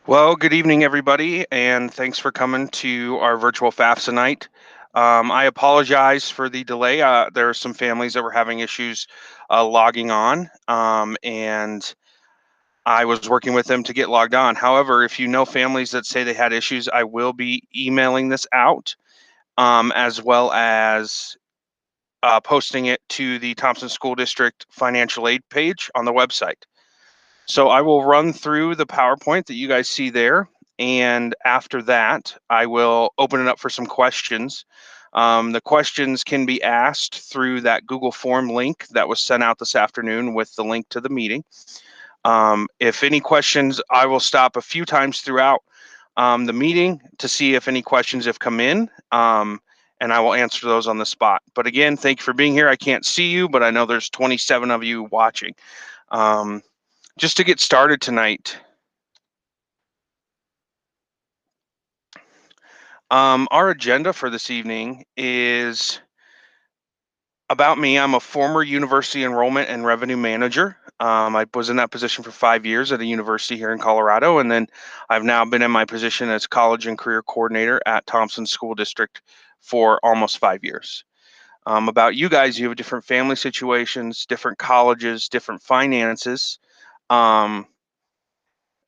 Well, good evening, everybody, and thanks for coming to our virtual FAFSA night. I apologize for the delay. There are some families that were having issues logging on, and I was working with them to get logged on. However, if you know families that say they had issues, I will be emailing this out, as well as posting it to the Thompson School District financial aid page on the website. So I will run through the PowerPoint that you guys see there. And after that, I will open it up for some questions. The questions can be asked through that Google form link that was sent out this afternoon with the link to the meeting. If any questions, I will stop a few times throughout the meeting to see if any questions have come in, and I will answer those on the spot. But again, thank you for being here. I can't see you, but I know there's 27 of you watching. Just to get started tonight, our agenda for this evening is about me. I'm a former university enrollment and revenue manager. I was in that position for 5 years at a university here in Colorado, and then I've now been in my position as college and career coordinator at Thompson School District for almost 5 years. About you guys, you have different family situations, different colleges, different finances. And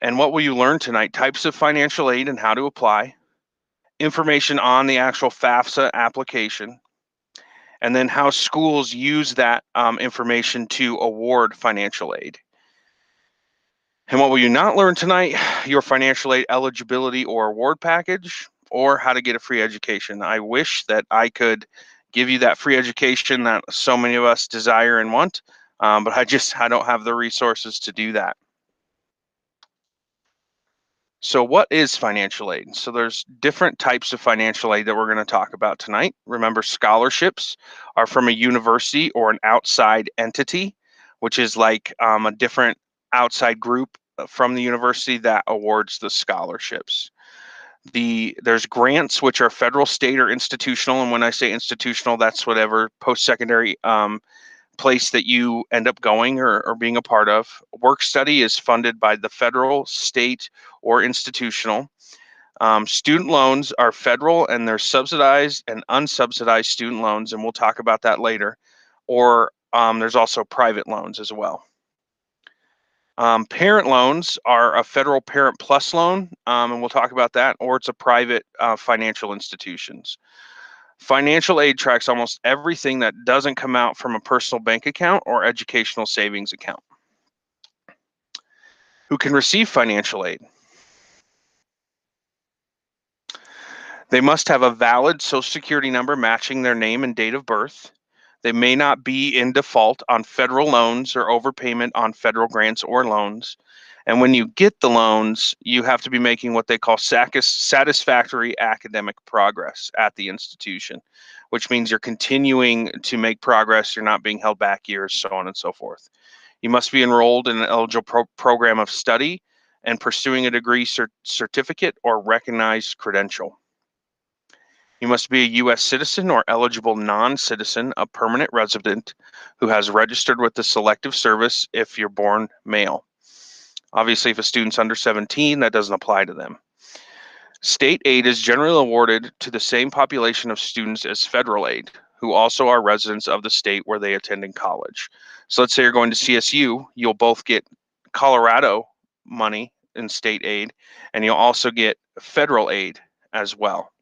what will you learn tonight? Types of financial aid and how to apply, information on the actual FAFSA application, and then how schools use that information to award financial aid. And what will you not learn tonight? Your financial aid eligibility or award package, or how to get a free education. I wish that I could give you that free education that so many of us desire and want, but I don't have the resources to do that. So what is financial aid? So there's different types of financial aid that we're going to talk about tonight. Remember, scholarships are from a university or an outside entity, which is like a different outside group from the university that awards the scholarships. There's grants, which are federal, state, or institutional. And when I say institutional, that's whatever post-secondary place that you end up going or being a part of. Work study is funded by the federal, state, or institutional. Student loans are federal, and there's subsidized and unsubsidized student loans, and we'll talk about that later. Or there's also private loans as well. Parent loans are a federal Parent Plus loan, and we'll talk about that, or it's a private financial institutions. Financial aid tracks almost everything that doesn't come out from a personal bank account or educational savings account. Who can receive financial aid? They must have a valid Social Security number matching their name and date of birth. They may not be in default on federal loans or overpayment on federal grants or loans. And when you get the loans, you have to be making what they call satisfactory academic progress at the institution, which means you're continuing to make progress. You're not being held back years, so on and so forth. You must be enrolled in an eligible program of study and pursuing a degree certificate or recognized credential. You must be a U.S. citizen or eligible non-citizen, a permanent resident who has registered with the Selective Service if you're born male. Obviously, if a student's under 17, that doesn't apply to them. State aid is generally awarded to the same population of students as federal aid, who also are residents of the state where they attend in college. So let's say you're going to CSU, you'll both get Colorado money in state aid, and you'll also get federal aid as well.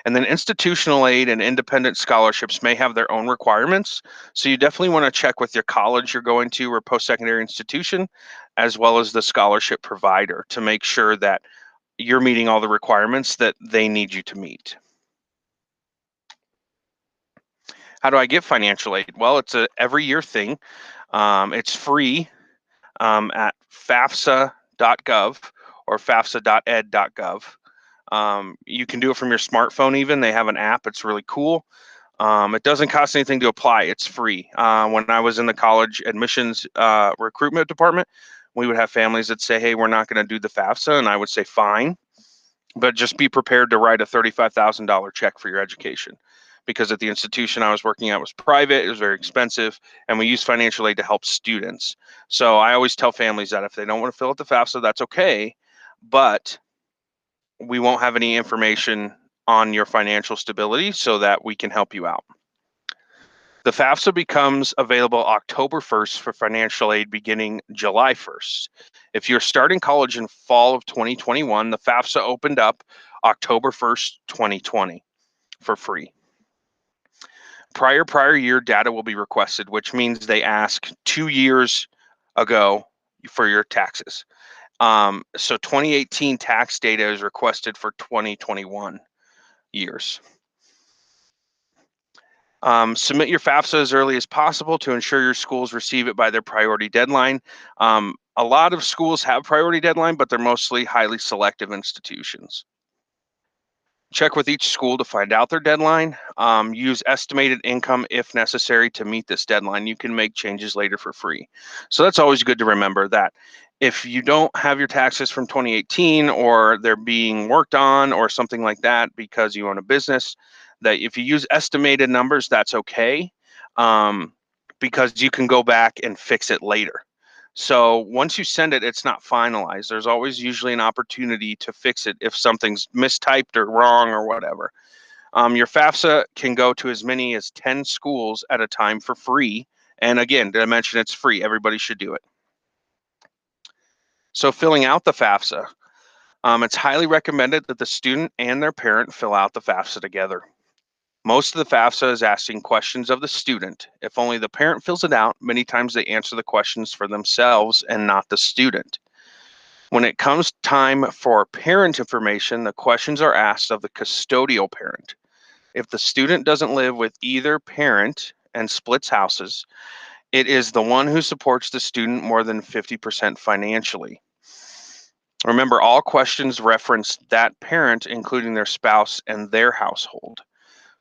And then institutional aid and independent scholarships may have their own requirements. So you definitely want to check with your college you're going to or post-secondary institution, as well as the scholarship provider, to make sure that you're meeting all the requirements that they need you to meet. How do I get financial aid? Well, it's a every year thing. It's free at FAFSA.gov or FAFSA.ed.gov. You can do it from your smartphone even. They have an app. It's really cool. It doesn't cost anything to apply. It's free. When I was in the college admissions recruitment department, we would have families that say, hey, we're not going to do the FAFSA. And I would say, fine, but just be prepared to write a $35,000 check for your education. Because at the institution I was working at was private, it was very expensive, and we use financial aid to help students. So I always tell families that if they don't want to fill out the FAFSA, that's okay. but we won't have any information on your financial stability so that we can help you out. The FAFSA becomes available October 1st for financial aid beginning July 1st. If you're starting college in fall of 2021, the FAFSA opened up October 1st, 2020 for free. Prior year data will be requested, which means they ask 2 years ago for your taxes. So 2018 tax data is requested for 2021 years. Submit your FAFSA as early as possible to ensure your schools receive it by their priority deadline. A lot of schools have priority deadline, but they're mostly highly selective institutions. Check with each school to find out their deadline. Use estimated income if necessary to meet this deadline. You can make changes later for free. So that's always good to remember, that if you don't have your taxes from 2018 or they're being worked on or something like that because you own a business, that if you use estimated numbers, that's okay, because you can go back and fix it later. So once you send it, it's not finalized. There's always usually an opportunity to fix it if something's mistyped or wrong or whatever. Your FAFSA can go to as many as 10 schools at a time for free. And again, did I mention it's free? Everybody should do it. So filling out the FAFSA, it's highly recommended that the student and their parent fill out the FAFSA together. Most of the FAFSA is asking questions of the student. If only the parent fills it out, many times they answer the questions for themselves and not the student. When it comes time for parent information, the questions are asked of the custodial parent. If the student doesn't live with either parent and splits houses, it is the one who supports the student more than 50% financially. Remember, all questions reference that parent, including their spouse and their household.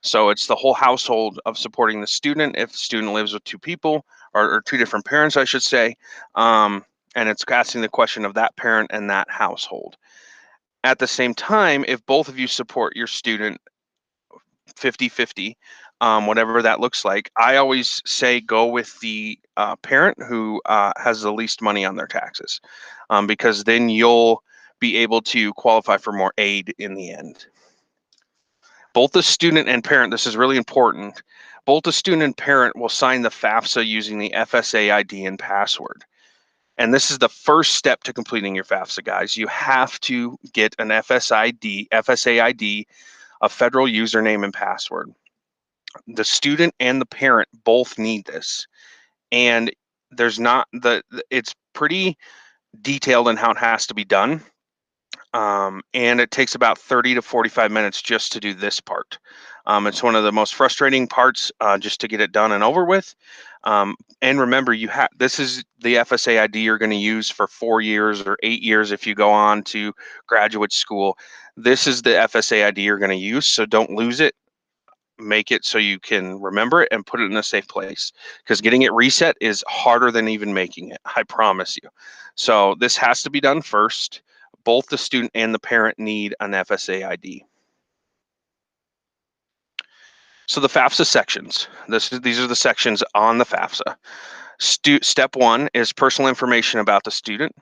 So it's the whole household of supporting the student if the student lives with two people, or two different parents, I should say. And it's asking the question of that parent and that household. At the same time, if both of you support your student 50-50, whatever that looks like, I always say go with the parent who has the least money on their taxes, because then you'll be able to qualify for more aid in the end. Both the student and parent, this is really important, both the student and parent will sign the FAFSA using the FSA ID and password. And this is the first step to completing your FAFSA, guys. You have to get an FSA ID, a federal username and password. The student and the parent both need this. And it's pretty detailed in how it has to be done. And it takes about 30 to 45 minutes just to do this part. It's one of the most frustrating parts, just to get it done and over with. And remember, this is the FSA ID you're going to use for 4 years or 8 years if you go on to graduate school. This is the FSA ID you're going to use, so don't lose it. Make it so you can remember it and put it in a safe place, because getting it reset is harder than even making it, I promise you. So this has to be done first. Both the student and the parent need an FSA ID. So the FAFSA sections, these are the sections on the FAFSA. Step 1 is personal information about the student.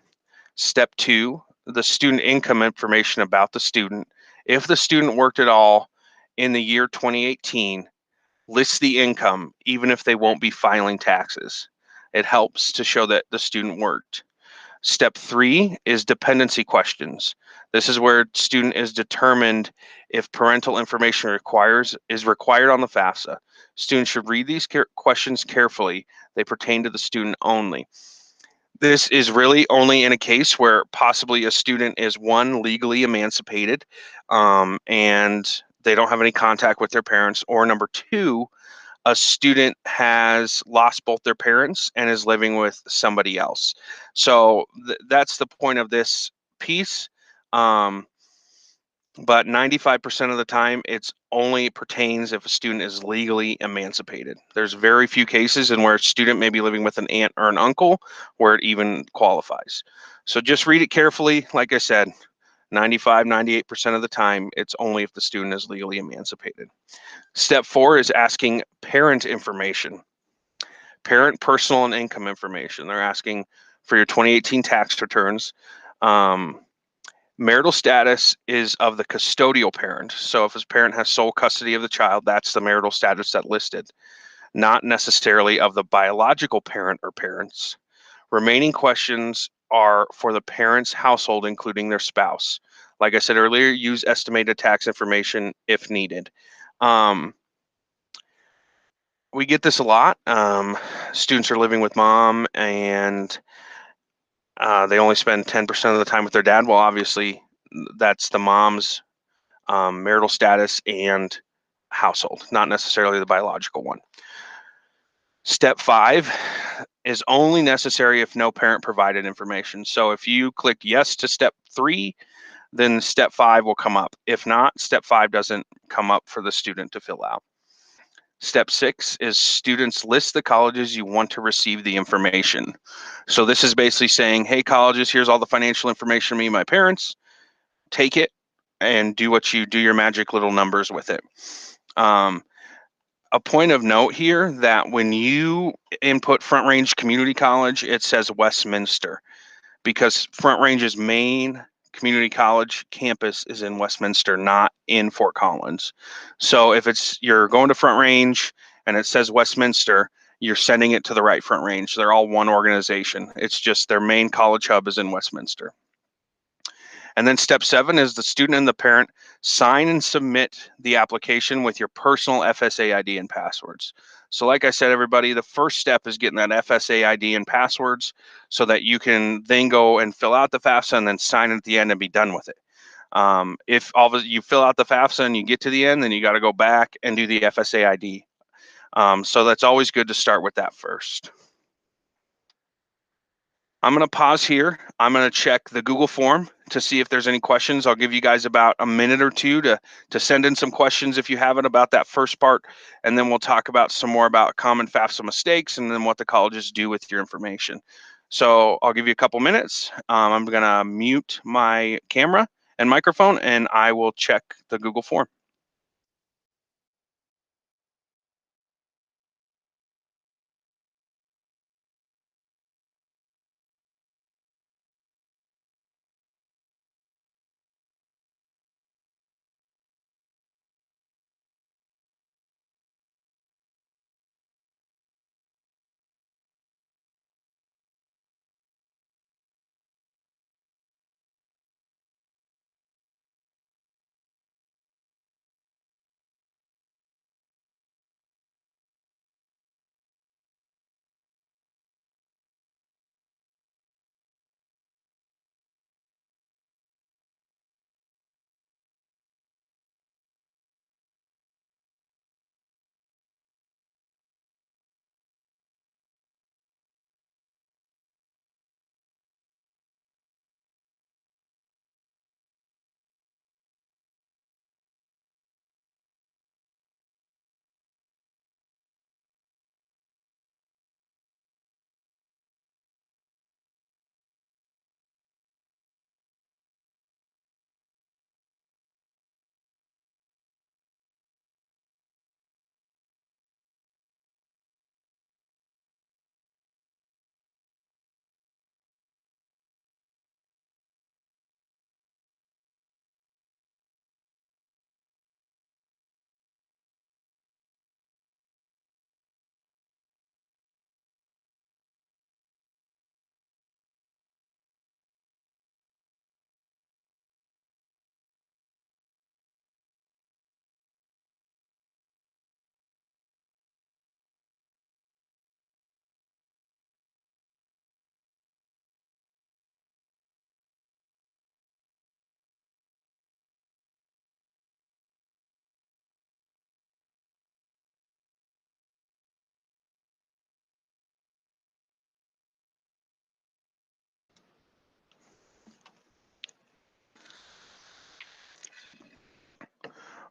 Step 2, the student income information about the student. If the student worked at all in the year 2018, list the income, even if they won't be filing taxes. It helps to show that the student worked. Step 3 is dependency questions. This is where student is determined if parental information is required on the FAFSA. Students should read these questions carefully. They pertain to the student only. This is really only in a case where possibly a student is, one, legally emancipated, and they don't have any contact with their parents, or number 2, a student has lost both their parents and is living with somebody else. So that's the point of this piece. But 95% of the time, it's only pertains if a student is legally emancipated. There's very few cases in where a student may be living with an aunt or an uncle where it even qualifies. So just read it carefully. Like I said, 98% of the time, it's only if the student is legally emancipated. Step 4 is asking parent information. Parent personal and income information. They're asking for your 2018 tax returns. Marital status is of the custodial parent. So if his parent has sole custody of the child, that's the marital status that listed, not necessarily of the biological parent or parents. Remaining questions are for the parent's household, including their spouse. Like I said earlier, use estimated tax information if needed. We get this a lot. Students are living with mom and they only spend 10% of the time with their dad. Well, obviously, that's the mom's marital status and household, not necessarily the biological one. Step 5 is only necessary if no parent provided information. So if you clicked yes to step 3, then step 5 will come up. If not, step 5 doesn't come up for the student to fill out. Step 6 is students list the colleges you want to receive the information. So this is basically saying, hey, colleges, here's all the financial information me and my parents. Take it and do your magic little numbers with it. A point of note here that when you input Front Range Community College, it says Westminster because Front Range's main community college campus is in Westminster, not in Fort Collins. So if you're going to Front Range and it says Westminster, you're sending it to the right Front Range. They're all one organization. It's just their main college hub is in Westminster. And then step 7 is the student and the parent sign and submit the application with your personal FSA ID and passwords. So like I said, everybody, the first step is getting that FSA ID and passwords so that you can then go and fill out the FAFSA and then sign at the end and be done with it. If you fill out the FAFSA and you get to the end, then you got to go back and do the FSA ID. So that's always good to start with that first. I'm going to pause here. I'm going to check the Google form to see if there's any questions. I'll give you guys about a minute or two to send in some questions if you have it about that first part, and then we'll talk about some more about common FAFSA mistakes and then what the colleges do with your information. So I'll give you a couple minutes. I'm going to mute my camera and microphone, and I will check the Google form.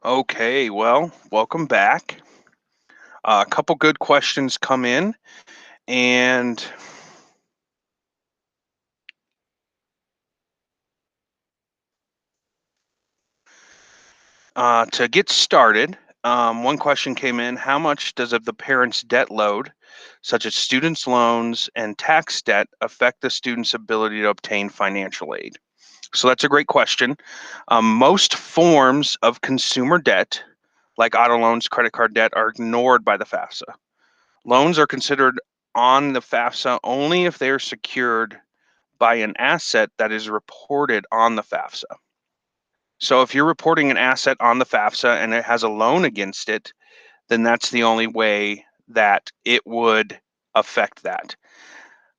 Okay, well, welcome back. A couple good questions come in, and to get started, one question came in: how much does of the parent's debt load, such as students' loans and tax debt, affect the student's ability to obtain financial aid? So that's a great question. Most forms of consumer debt, like auto loans, credit card debt, are ignored by the FAFSA. Loans are considered on the FAFSA only if they are secured by an asset that is reported on the FAFSA. So if you're reporting an asset on the FAFSA and it has a loan against it, then that's the only way that it would affect that.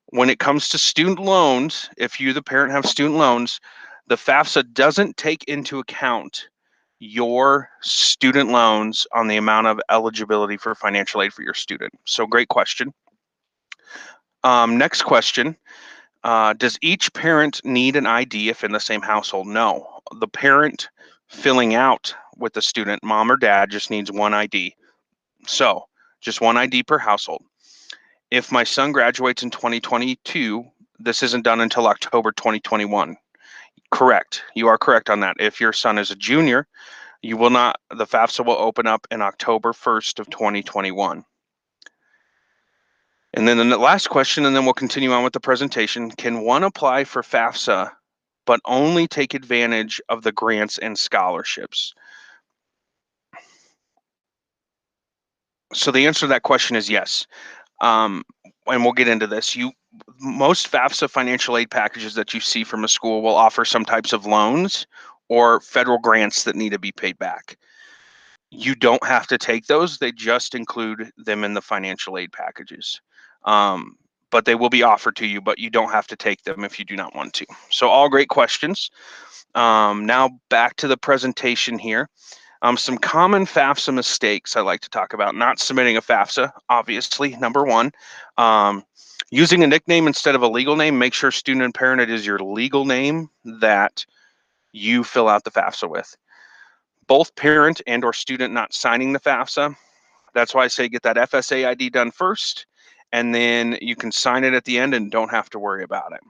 When it comes to student loans, if you, the parent, have student loans, the FAFSA doesn't take into account your student loans on the amount of eligibility for financial aid for your student. So great question. Next question. Does each parent need an ID if in the same household? No. The parent filling out with the student, mom or dad, just needs one ID. So just one ID per household. If my son graduates in 2022, this isn't done until October 2021. Correct. You are correct on that. If your son is a junior, you will not, the FAFSA will open up in October 1st of 2021. And then the last question, and then we'll continue on with the presentation. Can one apply for FAFSA, but only take advantage of the grants and scholarships? So the answer to that question is yes. And we'll get into this. Most FAFSA financial aid packages that you see from a school will offer some types of loans or federal grants that need to be paid back. You don't have to take those. They just include them in the financial aid packages. But they will be offered to you, but you don't have to take them if you do not want to. So all great questions. Now back to the presentation here. Some common FAFSA mistakes I like to talk about. Not submitting a FAFSA, obviously, number one. Using a nickname instead of a legal name. Make sure student and parent, it is your legal name that you fill out the FAFSA with. Both parent and or student not signing the FAFSA. That's why I say get that FSA ID done first, and then you can sign it at the end and don't have to worry about it.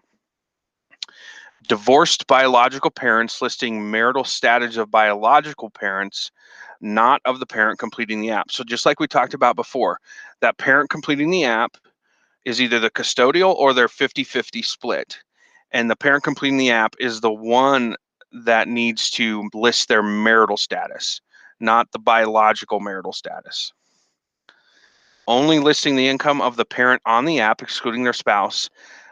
Divorced biological parents listing marital status of biological parents, not of the parent completing the app. So just like we talked about before, that parent completing the app is either the custodial or their 50-50 split. And the parent completing the app is the one that needs to list their marital status, not the biological marital status. Only listing the income of the parent on the app, excluding their spouse.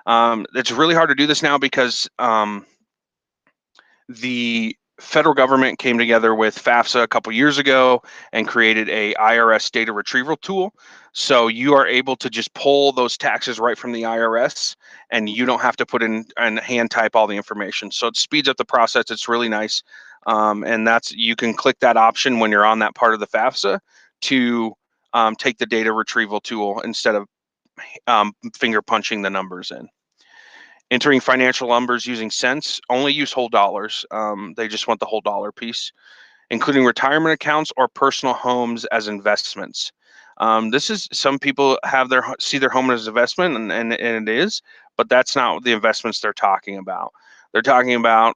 It's really hard to do this now because the federal government came together with FAFSA a couple years ago and created a IRS data retrieval tool. So you are able to just pull those taxes right from the IRS, and you don't have to put in and hand type all the information. So it speeds up the process. It's really nice. And you can click that option when you're on that part of the FAFSA to take the data retrieval tool instead of finger punching the numbers in. Entering financial numbers using cents, only use whole dollars. They just want the whole dollar piece. Including retirement accounts or personal homes as investments. This is, some people see their home as investment, and it is, but that's not the investments they're talking about. They're talking about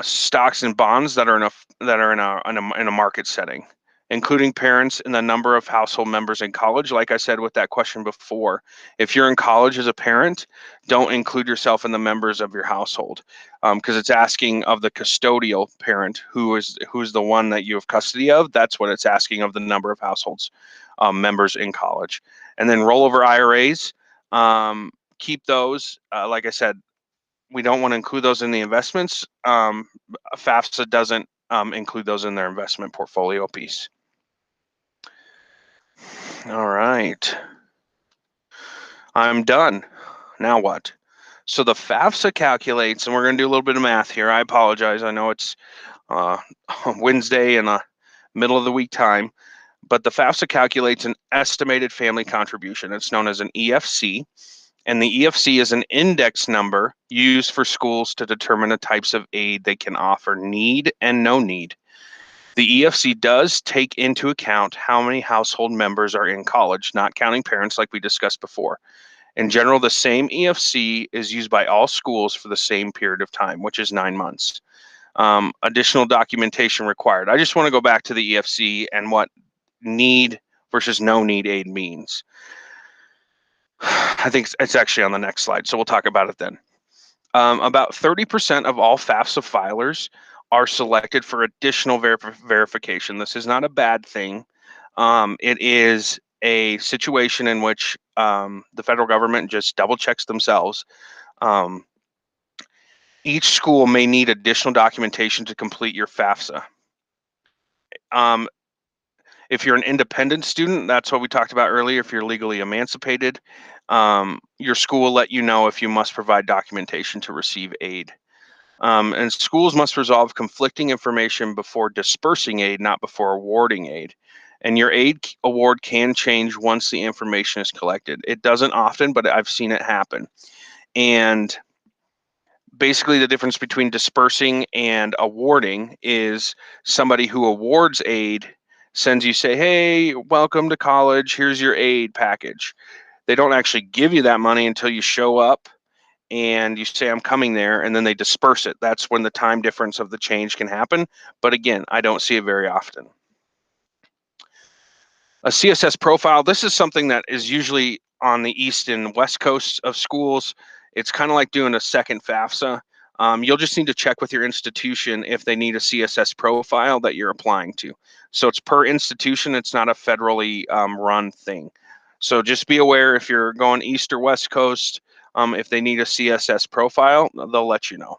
stocks and bonds that are in a market setting, including parents and the number of household members in college. Like I said with that question before, if you're in college as a parent, don't include yourself in the members of your household, because it's asking of the custodial parent, who's the one that you have custody of. That's what it's asking of the number of households members in college. And then rollover IRAs, keep those. Like I said, we don't want to include those in the investments. FAFSA doesn't include those in their investment portfolio piece. All right. I'm done. Now what? So the FAFSA calculates, and we're going to do a little bit of math here. I apologize. I know it's Wednesday and a middle of the week time, but the FAFSA calculates an estimated family contribution. It's known as an EFC. And the EFC is an index number used for schools to determine the types of aid they can offer, need and no need. The EFC does take into account how many household members are in college, not counting parents like we discussed before. In general, the same EFC is used by all schools for the same period of time, which is 9 months. Additional documentation required. I just want to go back to the EFC and what need versus no need aid means. I think it's actually on the next slide, so we'll talk about it then. About 30% of all FAFSA filers are selected for additional verification. This is not a bad thing. It is a situation in which the federal government just double checks themselves. Each school may need additional documentation to complete your FAFSA. If you're an independent student, that's what we talked about earlier. If you're legally emancipated, your school will let you know if you must provide documentation to receive aid. And schools must resolve conflicting information before dispersing aid, not before awarding aid. And your aid award can change once the information is collected. It doesn't often, but I've seen it happen. And basically the difference between dispersing and awarding is somebody who awards aid sends you, say, hey, welcome to college, here's your aid package. They don't actually give you that money until you show up and you say, I'm coming there, and then they disperse it. That's when the time difference of the change can happen. But again, I don't see it very often. A CSS profile, this is something that is usually on the east and west coast of schools. It's kind of like doing a second FAFSA. You'll just need to check with your institution if they need a CSS profile that you're applying to. So it's per institution, it's not a federally run thing. So just be aware if you're going east or west coast, if they need a CSS profile, they'll let you know.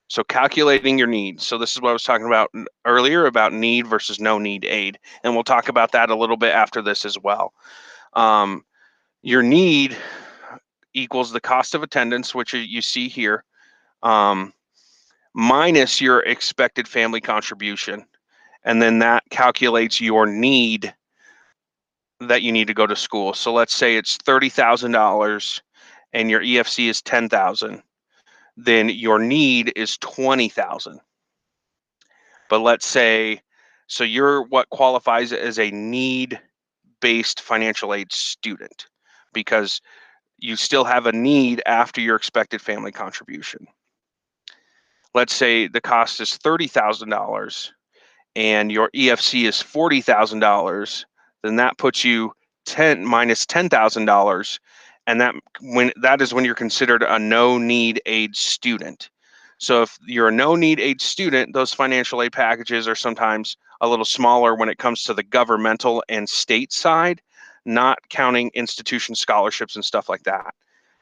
So calculating your needs. So this is what I was talking about earlier about need versus no need aid. And we'll talk about that a little bit after this as well. Your need equals the cost of attendance, which you see here, minus your expected family contribution. And then that calculates your need that you need to go to school. So let's say it's $30,000 and your EFC is $10,000. Then your need is $20,000. But let's say, so you're what qualifies as a need-based financial aid student because you still have a need after your expected family contribution. Let's say the cost is $30,000 and your EFC is $40,000, then that puts you minus $10,000, and that is when you're considered a no need aid student. So if you're a no need aid student, those financial aid packages are sometimes a little smaller when it comes to the governmental and state side, not counting institution scholarships and stuff like that.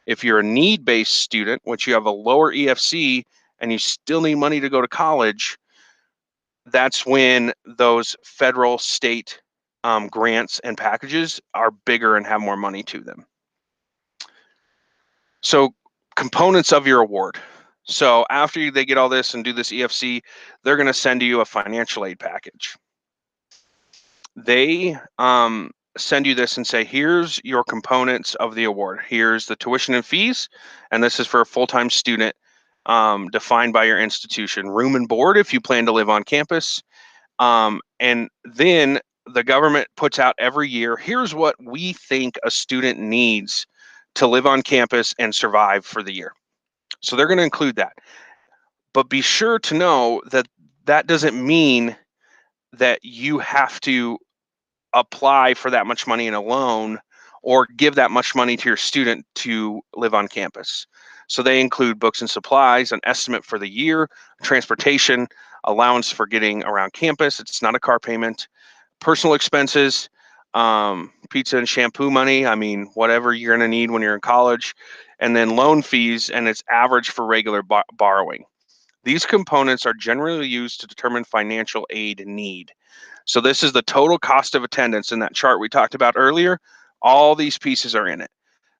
If you're a need-based student, which you have a lower EFC and you still need money to go to college, that's when those federal, state grants and packages are bigger and have more money to them. So components of your award. So after they get all this and do this EFC, they're going to send you a financial aid package. They send you this and say, here's your components of the award. Here's the tuition and fees, and this is for a full-time student defined by your institution. Room and board if you plan to live on campus. And then the government puts out every year, here's what we think a student needs to live on campus and survive for the year. So they're going to include that. But be sure to know that that doesn't mean that you have to apply for that much money in a loan or give that much money to your student to live on campus. So they include books and supplies, an estimate for the year, transportation, allowance for getting around campus. It's not a car payment, personal expenses, pizza and shampoo money. I mean, whatever you're going to need when you're in college, and then loan fees, and it's average for regular borrowing. These components are generally used to determine financial aid need. So this is the total cost of attendance in that chart we talked about earlier. All these pieces are in it.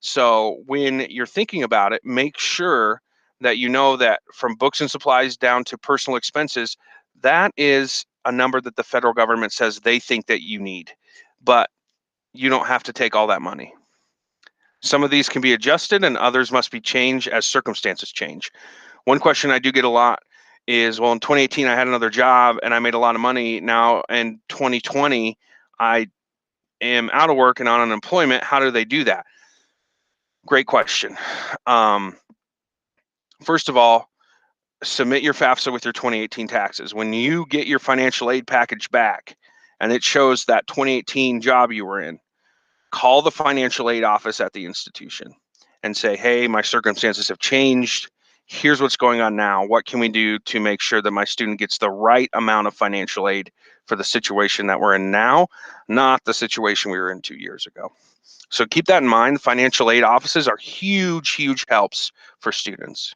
So when you're thinking about it, make sure that you know that from books and supplies down to personal expenses, that is a number that the federal government says they think that you need, but you don't have to take all that money. Some of these can be adjusted and others must be changed as circumstances change. One question I do get a lot is, well, in 2018, I had another job and I made a lot of money. Now in 2020, I am out of work and on unemployment. How do they do that? Great question. First of all, submit your FAFSA with your 2018 taxes. When you get your financial aid package back and it shows that 2018 job you were in, call the financial aid office at the institution and say, hey, my circumstances have changed. Here's what's going on now. What can we do to make sure that my student gets the right amount of financial aid for the situation that we're in now, not the situation we were in 2 years ago? So keep that in mind. Financial aid offices are huge, huge helps for students.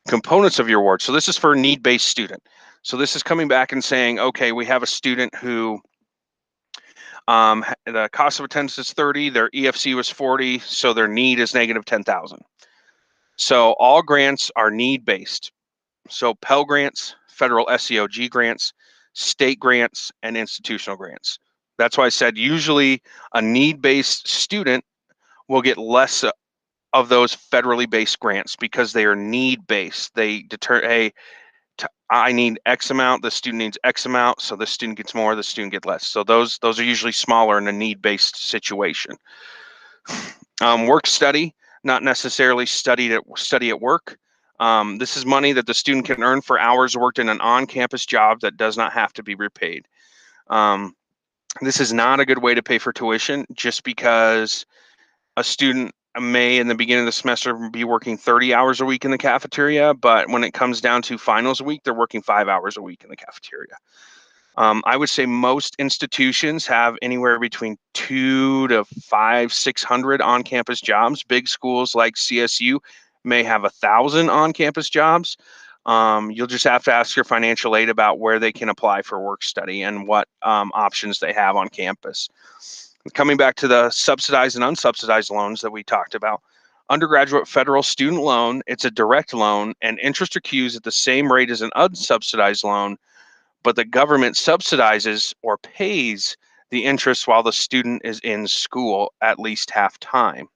Components of your award. So this is for a need-based student. So this is coming back and saying, okay, we have a student who the cost of attendance is 30, their EFC was 40, so their need is negative 10,000. So all grants are need-based. So Pell grants, federal SEOG grants, state grants, and institutional grants. That's why I said usually a need-based student will get less of those federally based grants because they are need-based. They deter, hey, I need X amount, the student needs X amount, so the student gets more, the student gets less. So those are usually smaller in a need-based situation. Work study, not necessarily study at work. This is money that the student can earn for hours worked in an on-campus job that does not have to be repaid. This is not a good way to pay for tuition just because a student may in the beginning of the semester be working 30 hours a week in the cafeteria, but when it comes down to finals week, they're working 5 hours a week in the cafeteria. I would say most institutions have anywhere between 600 on-campus jobs. Big schools like CSU may have 1,000 on-campus jobs. You'll just have to ask your financial aid about where they can apply for work study and what options they have on campus. Coming back to the subsidized and unsubsidized loans that we talked about, undergraduate federal student loan, it's a direct loan and interest accrues at the same rate as an unsubsidized loan, but the government subsidizes or pays the interest while the student is in school at least half time.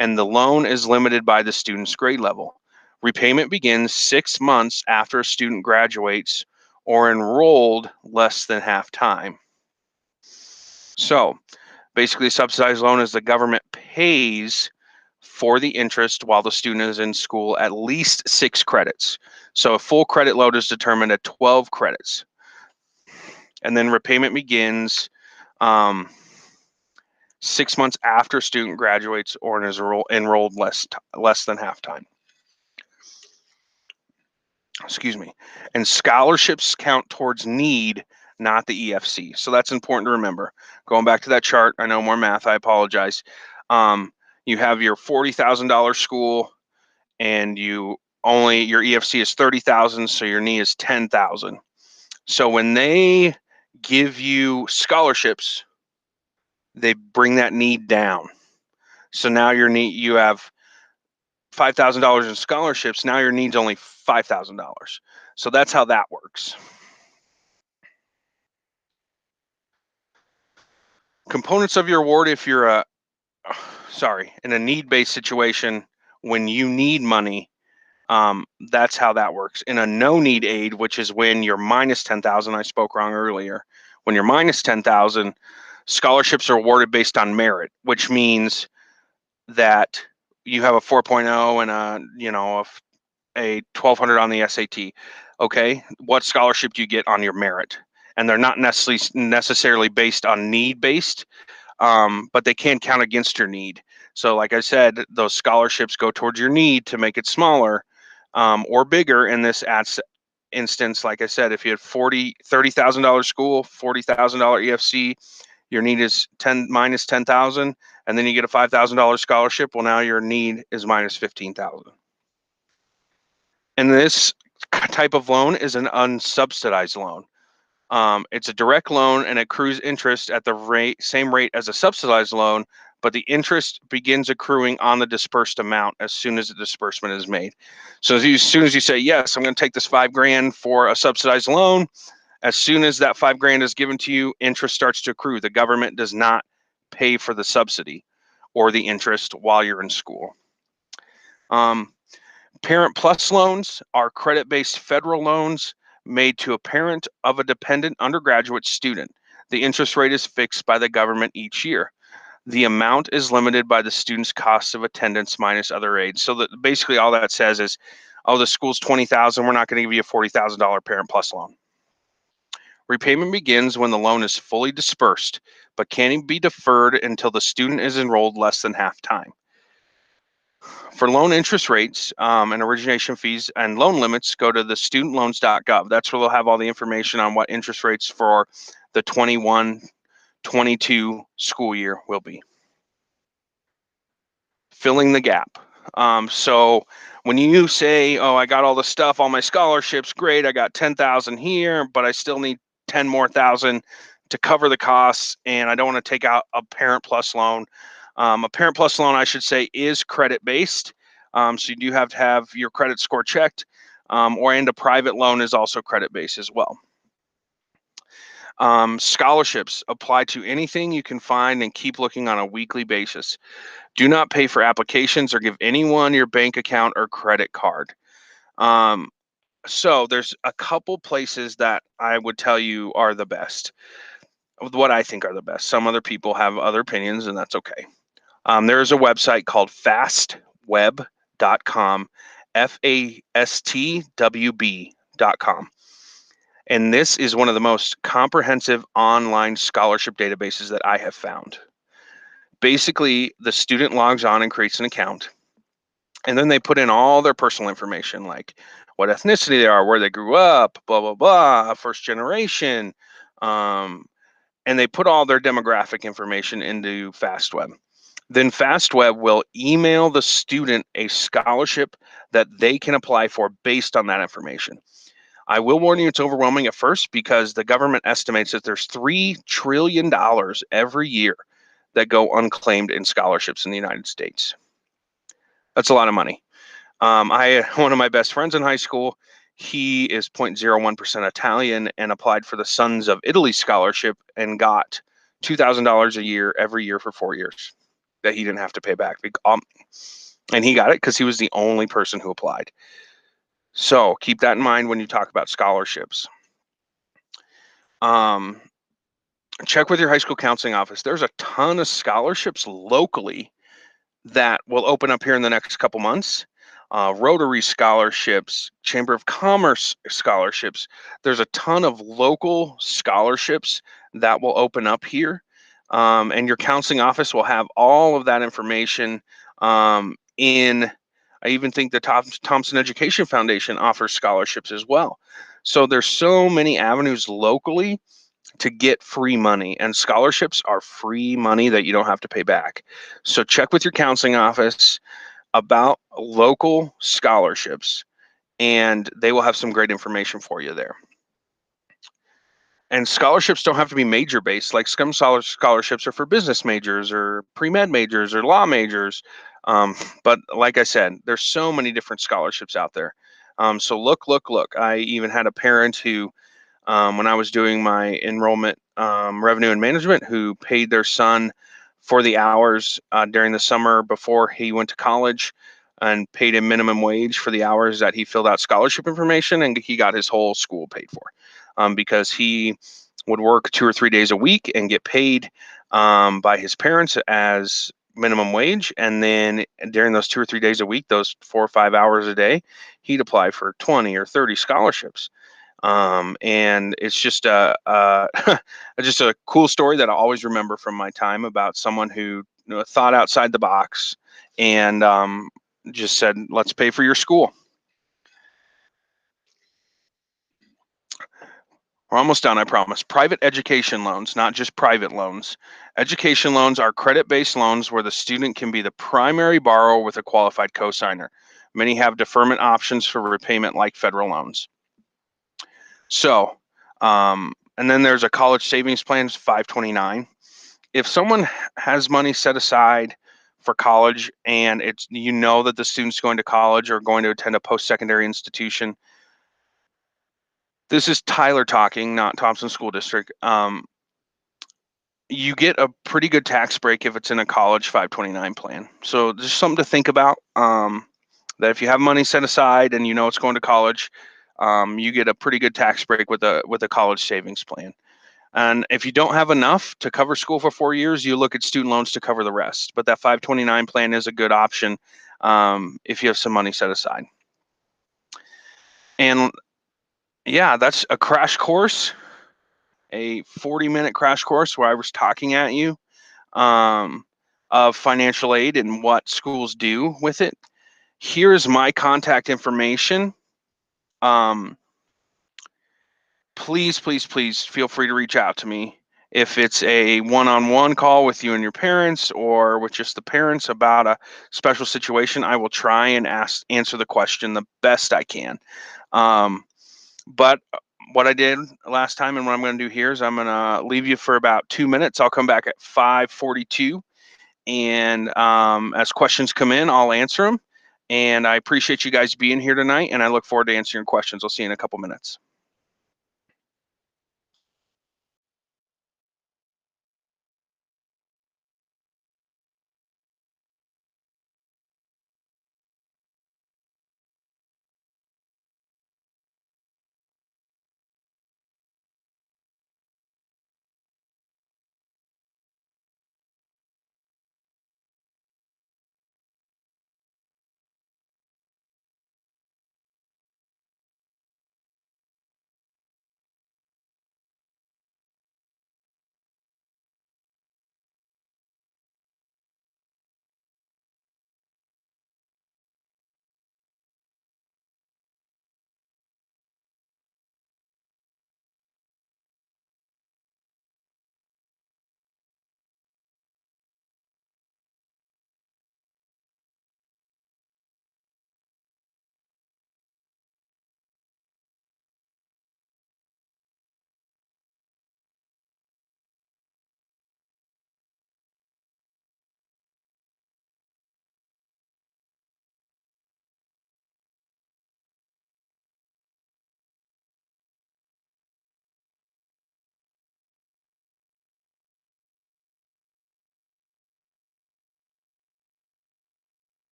And the loan is limited by the student's grade level. Repayment begins 6 months after a student graduates or enrolled less than half time. So basically, a subsidized loan is the government pays for the interest while the student is in school at least 6 credits. So a full credit load is determined at 12 credits. And then repayment begins 6 months after student graduates or is enrolled less than half time. Excuse me. And scholarships count towards need, not the EFC. So that's important to remember. Going back to that chart, I know more math, I apologize. You have your $40,000 school and your EFC is 30,000, so your need is 10,000. So when they give you scholarships, they bring that need down. So now you have $5,000 in scholarships. Now your need's only $5,000. So that's how that works. Components of your award, if you're in a need-based situation, when you need money, that's how that works. In a no-need aid, which is when you're minus 10,000, I spoke wrong earlier. When you're minus 10,000, scholarships are awarded based on merit, which means that you have a 4.0 and a 1,200 on the SAT. Okay, what scholarship do you get on your merit? And they're not necessarily based on need-based, but they can count against your need. So like I said, those scholarships go towards your need to make it smaller or bigger in this instance. Like I said, if you had $30,000 school, $40,000 EFC, your need is minus 10,000, and then you get a $5,000 scholarship. Well, now your need is minus 15,000. And this type of loan is an unsubsidized loan. It's a direct loan and accrues interest at the same rate as a subsidized loan, but the interest begins accruing on the dispersed amount as soon as the disbursement is made. So as soon as you say, yes, I'm going to take this $5,000 for a subsidized loan, as soon as that $5,000 is given to you, interest starts to accrue. The government does not pay for the subsidy or the interest while you're in school. Parent Plus loans are credit-based federal loans made to a parent of a dependent undergraduate student. The interest rate is fixed by the government each year. The amount is limited by the student's cost of attendance minus other aids. So basically all that says is, oh, the school's $20,000, we're not going to give you a $40,000 Parent Plus loan. Repayment begins when the loan is fully dispersed, but can be deferred until the student is enrolled less than half time. For loan interest rates and origination fees and loan limits, go to the studentloans.gov. That's where they'll have all the information on what interest rates for the 21-22 school year will be. Filling the gap. So when you say, oh, I got all the stuff, all my scholarships, great, I got 10,000 here, but I still need 10 more thousand to cover the costs, and I don't want to take out a Parent Plus loan. A Parent Plus loan, I should say, is credit-based. So you do have to have your credit score checked, and a private loan is also credit-based as well. Scholarships apply to anything you can find and keep looking on a weekly basis. Do not pay for applications or give anyone your bank account or credit card. So there's a couple places that I would tell you are the best, what I think are the best. Some other people have other opinions, and that's okay. There is a website called fastweb.com, FASTWB.com. And this is one of the most comprehensive online scholarship databases that I have found. Basically, the student logs on and creates an account, and then they put in all their personal information, like what ethnicity they are, where they grew up, blah, blah, blah, first generation. And they put all their demographic information into FastWeb. Then FastWeb will email the student a scholarship that they can apply for based on that information. I will warn you, it's overwhelming at first because the government estimates that there's $3 trillion every year that go unclaimed in scholarships in the United States. That's a lot of money. I had one of my best friends in high school. He is 0.01% Italian and applied for the Sons of Italy scholarship and got $2,000 a year every year for 4 years that he didn't have to pay back. And he got it because he was the only person who applied. So keep that in mind when you talk about scholarships. Check with your high school counseling office. There's a ton of scholarships locally that will open up here in the next couple months. Rotary scholarships, Chamber of Commerce scholarships. There's a ton of local scholarships that will open up here. And your counseling office will have all of that information I even think the Thompson Education Foundation offers scholarships as well. So there's so many avenues locally to get free money, and scholarships are free money that you don't have to pay back. So check with your counseling office about local scholarships, and they will have some great information for you there. And scholarships don't have to be major based, like some scholarships are for business majors or pre-med majors or law majors. But like I said, there's so many different scholarships out there. So look. I even had a parent who, when I was doing my enrollment revenue and management, who paid their son for the hours during the summer before he went to college, and paid him minimum wage for the hours that he filled out scholarship information, and he got his whole school paid for, because he would work 2 or 3 days a week and get paid by his parents as minimum wage, and then during those 2 or 3 days a week, those 4 or 5 hours a day, he'd apply for 20 or 30 scholarships. And it's just just a cool story that I always remember from my time about someone who thought outside the box and just said, let's pay for your school. We're almost done, I promise. Private education loans, not just private loans. Education loans are credit-based loans where the student can be the primary borrower with a qualified cosigner. Many have deferment options for repayment like federal loans. So, and then there's a college savings plan, 529. If someone has money set aside for college and it's that the student's going to college or going to attend a post-secondary institution, this is Tyler talking, not Thompson School District. You get a pretty good tax break if it's in a college 529 plan. So just something to think about, that if you have money set aside and it's going to college, you get a pretty good tax break with a college savings plan. And if you don't have enough to cover school for 4 years, you look at student loans to cover the rest. But that 529 plan is a good option if you have some money set aside. And yeah, that's a crash course, a 40-minute crash course where I was talking at you of financial aid and what schools do with it. Here's my contact information. Please feel free to reach out to me. If it's a one-on-one call with you and your parents, or with just the parents about a special situation, I will try and answer the question the best I can. But what I did last time and what I'm going to do here is I'm going to leave you for about 2 minutes. I'll come back at 5:42, and as questions come in, I'll answer them. And I appreciate you guys being here tonight, and I look forward to answering your questions. I'll see you in a couple minutes.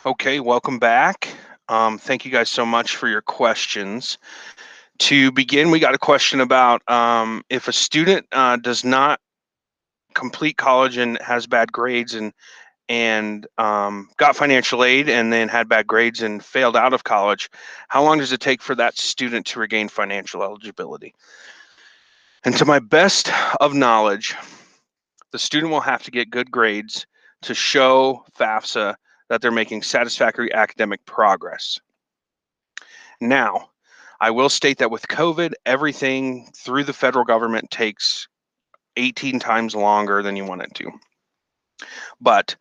Okay, welcome back. Thank you guys so much for your questions. To begin, we got a question about if a student does not complete college and has bad grades and got financial aid and then had bad grades and failed out of college, how long does it take for that student to regain financial eligibility? And to my best of knowledge, the student will have to get good grades to show FAFSA that they're making satisfactory academic progress. Now, I will state that with COVID, everything through the federal government takes 18 times longer than you want it to. But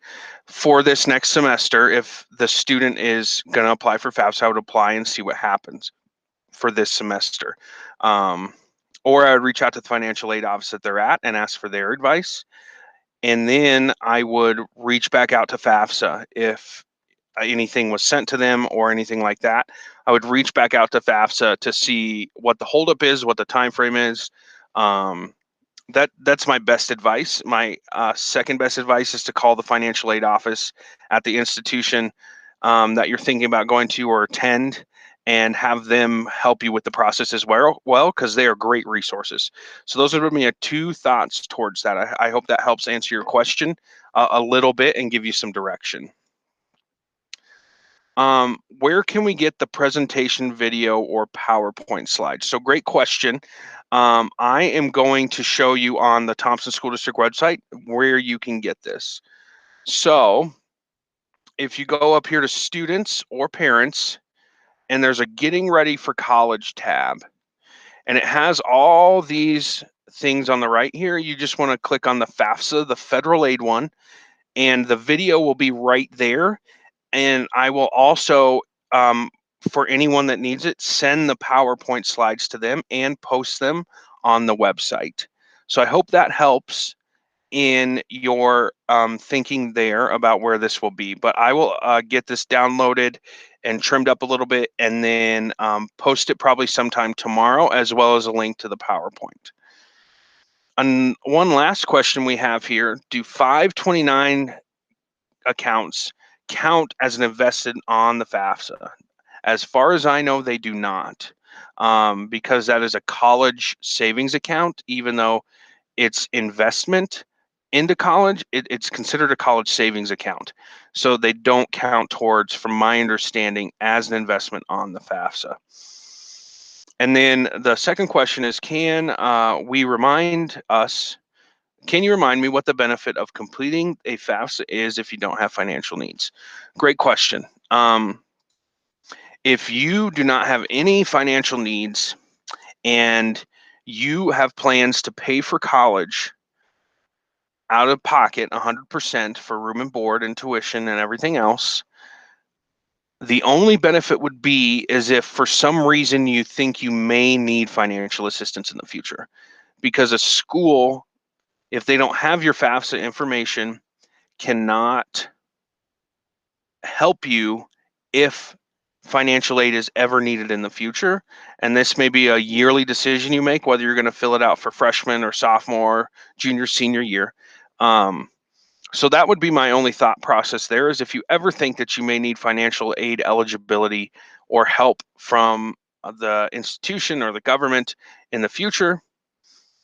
for this next semester, if the student is going to apply for FAFSA, I would apply and see what happens for this semester. Or I would reach out to the financial aid office that they're at and ask for their advice. And then I would reach back out to FAFSA if anything was sent to them or anything like that. I would reach back out to FAFSA to see what the holdup is, what the time frame is. That's my best advice. My second best advice is to call the financial aid office at the institution that you're thinking about going to or attend, and have them help you with the process as well, because they are great resources. So those are my two thoughts towards that. I hope that helps answer your question a little bit and give you some direction. Where can we get the presentation video or PowerPoint slides? So great question. I am going to show you on the Thompson School District website where you can get this. So if you go up here to students or parents, and there's a getting ready for college tab, and it has all these things on the right here. You just want to click on the FAFSA, the federal aid one, and the video will be right there. And I will also, for anyone that needs it, send the PowerPoint slides to them and post them on the website. So I hope that helps in your thinking there about where this will be. But I will get this downloaded and trimmed up a little bit, and then post it probably sometime tomorrow, as well as a link to the PowerPoint. And one last question we have here: do 529 accounts count as an investment on the FAFSA? As far as I know, they do not, because that is a college savings account. Even though it's investment into college, it's considered a college savings account. So they don't count towards, from my understanding, as an investment on the FAFSA. And then the second question is, can you remind me what the benefit of completing a FAFSA is if you don't have financial needs? Great question. If you do not have any financial needs and you have plans to pay for college out of pocket 100% for room and board and tuition and everything else, the only benefit would be is if for some reason you think you may need financial assistance in the future. Because a school, if they don't have your FAFSA information, cannot help you if financial aid is ever needed in the future. And this may be a yearly decision you make, whether you're going to fill it out for freshman or sophomore, junior, senior year. So that would be my only thought process there, is if you ever think that you may need financial aid eligibility or help from the institution or the government in the future,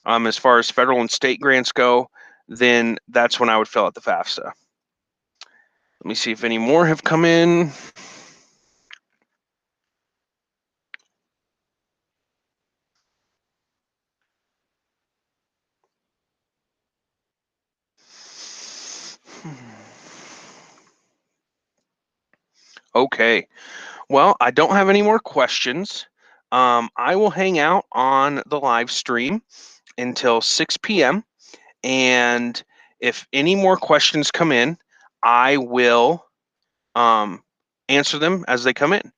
as far as federal and state grants go, then that's when I would fill out the FAFSA. Let me see if any more have come in. Okay, well, I don't have any more questions. I will hang out on the live stream until 6 p.m. And if any more questions come in, I will answer them as they come in.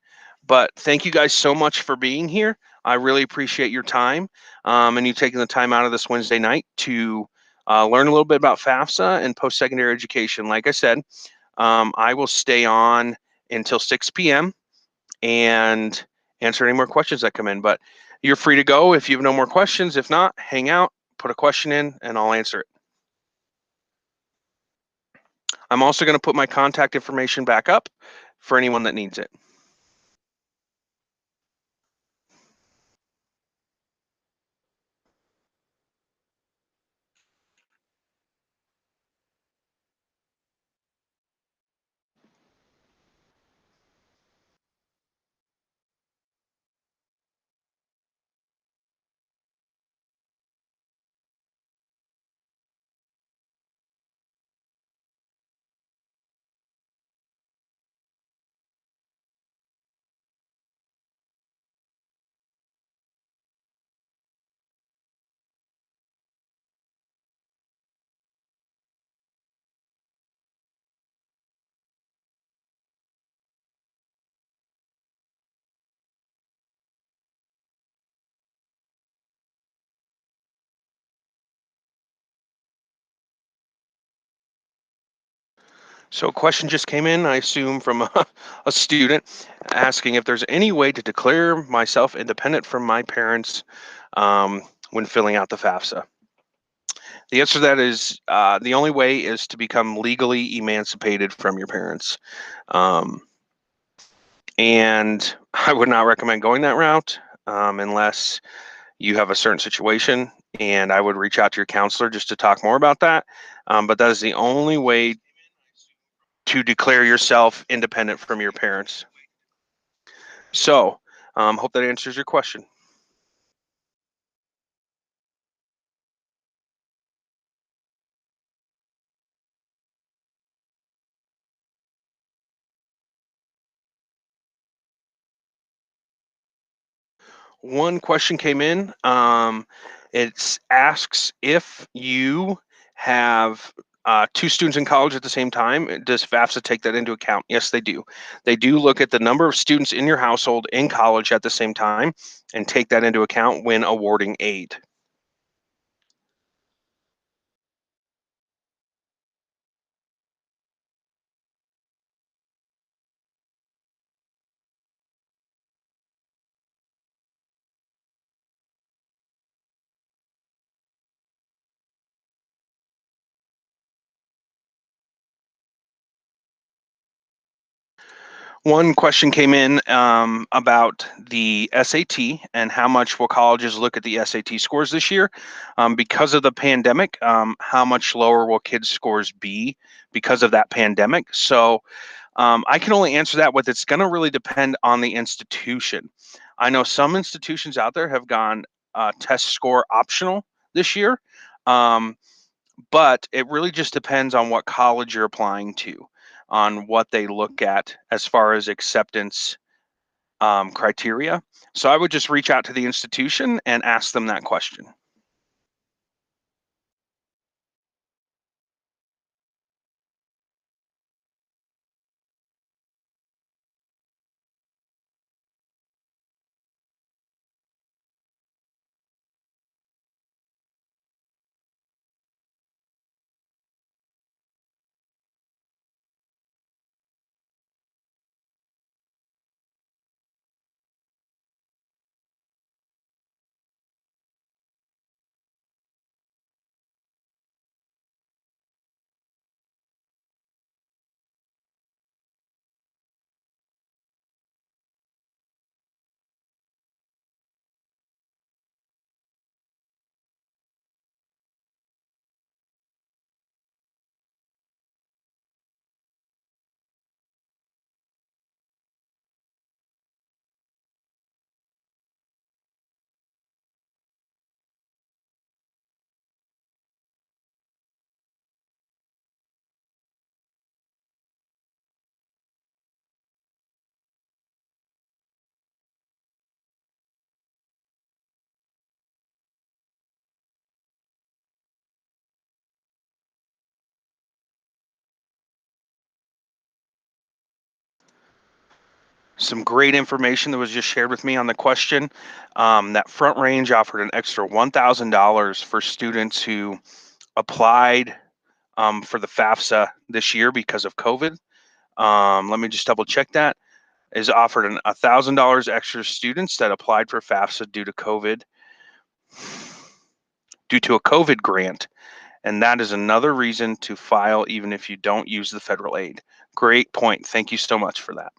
But thank you guys so much for being here. I really appreciate your time and you taking the time out of this Wednesday night to learn a little bit about FAFSA and post-secondary education. Like I said, I will stay on until 6 p.m. and answer any more questions that come in. But you're free to go if you have no more questions. If not, hang out, put a question in, and I'll answer it. I'm also going to put my contact information back up for anyone that needs it. So a question just came in, I assume from a student, asking if there's any way to declare myself independent from my parents when filling out the FAFSA. The answer to that is the only way is to become legally emancipated from your parents. And I would not recommend going that route unless you have a certain situation. And I would reach out to your counselor just to talk more about that. But that is the only way to declare yourself independent from your parents. So, hope that answers your question. One question came in. It asks if you have two students in college at the same time, does FAFSA take that into account? Yes, they do. They do look at the number of students in your household in college at the same time and take that into account when awarding aid. One question came in about the SAT and how much will colleges look at the SAT scores this year. Because of the pandemic, how much lower will kids' scores be because of that pandemic? So I can only answer that with it's going to really depend on the institution. I know some institutions out there have gone test score optional this year. Um, but it really just depends on what college you're applying to, on what they look at as far as acceptance criteria. So I would just reach out to the institution and ask them that question. Some great information that was just shared with me on the question. That Front Range offered an extra $1,000 for students who applied for the FAFSA this year because of COVID. Let me just double check that. Is offered an $1,000 extra students that applied for FAFSA due to a COVID grant. And that is another reason to file even if you don't use the federal aid. Great point. Thank you so much for that.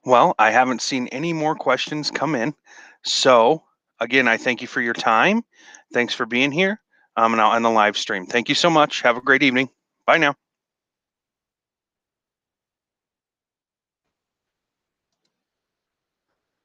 Well, I haven't seen any more questions come in. So, again, I thank you for your time. Thanks for being here. And I'll end the live stream. Thank you so much. Have a great evening. Bye now.